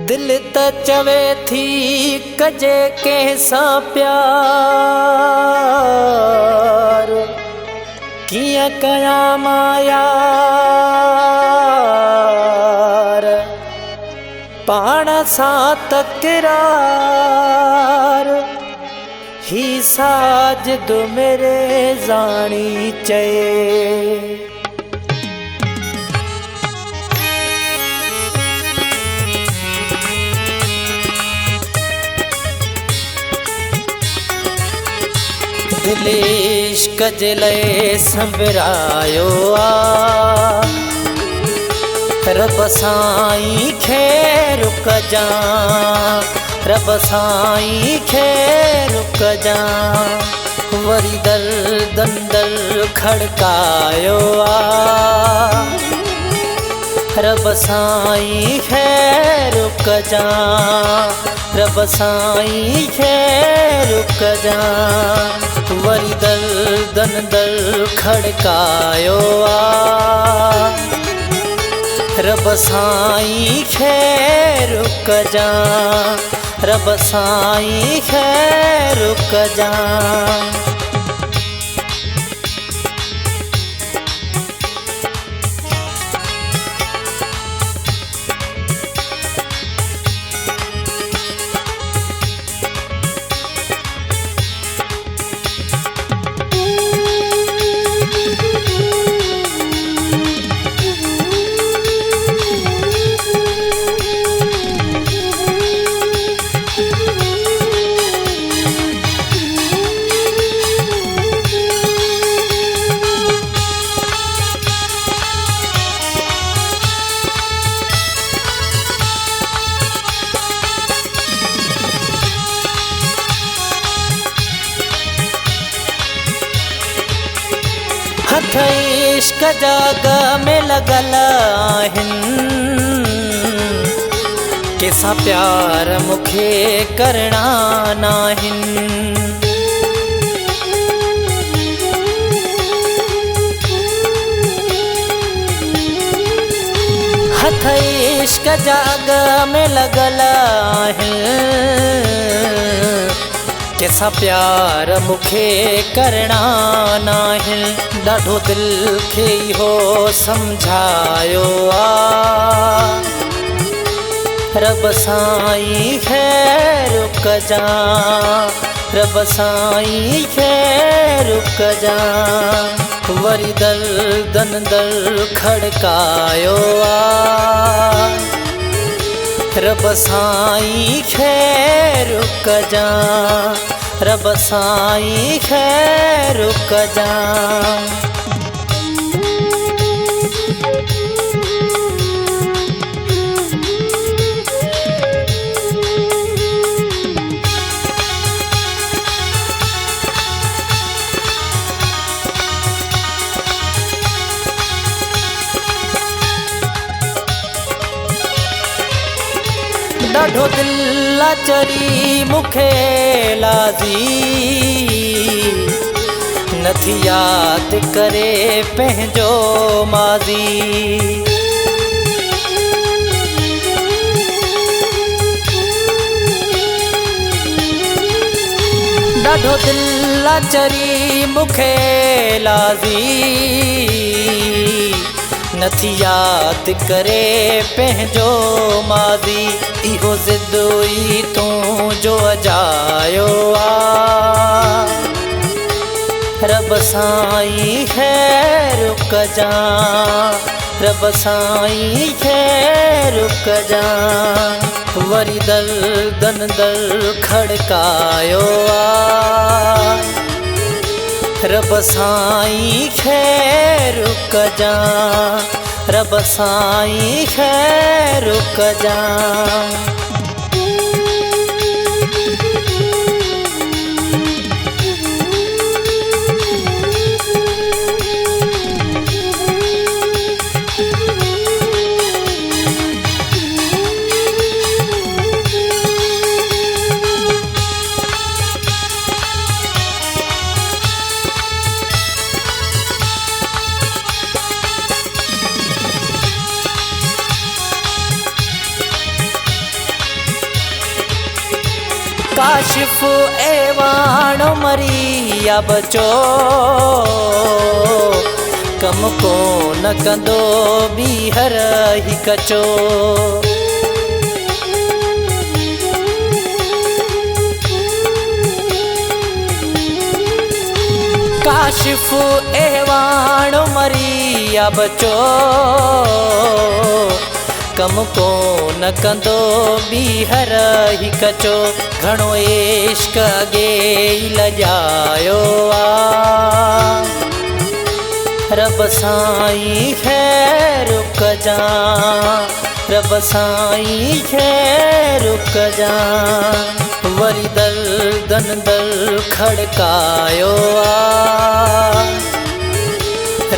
दिल त चवे थी कजे कंहिंसां प्यार, कीअं कयां मां यार पाण सां तकरार। ही साजिद मेरे ज़ाणी चए, दिल इश्क जे लाइ संबरायो आ, रब साईं खे रुकजां, रब साईं खे रुकजां। वरी दर खड़कायो आ, रब साईं खे रुकजां, रब साईं खे रुकजां। वरी दर खड़कायो आ, रब साईं खे रुकजां, रब साईं खे रुकजां। हथ इश्क जाग में लगल आहिनि, कंहिंसां प्यार मूंखे करणा नाहिनि। हथ इश्क जाग में लगल आहिनि, कंहिंसां प्यार मूंखे करणा नाहिनि। ॾाढो दिल खे इहो सम्झायो आ, रब साईं खे रुकजां, रब साईं खे रुकजां। वरी दर खड़कायो आ, रब साईं खे रुकजां, रब साईं खे रुकजां। ॾाढो दिल चरी मूंखे लाज़ी, नथी यादि करे पंहिंजो माज़ी। ॾाढो दिल चरी मूंखे लाज़ी, नथी यादि करे पंहिंजो माज़ी। इहो ज़िद हुई तूं जो अजायो आ, रब साईं खे रुकजां, रब साईं खे रुकजां। वरी दर खड़कायो आ, रब साईं खे रुकजां, रब साईं खे रुकजां। काशिफ एवाण मरिया बचो कम को न कंदो बीहर ही कचो। काशिफ एवाण मरिया बचो कम को न कंदो बीहर ही कचो। घणो इश्क अगे लजायो आ रब साईं खैर कजा, रब साईं खैर कजा। वरी दल दन दल खड़कायो आ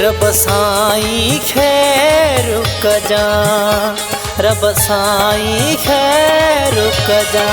रब साईं खैर कजा, रब साईं खैर कजा।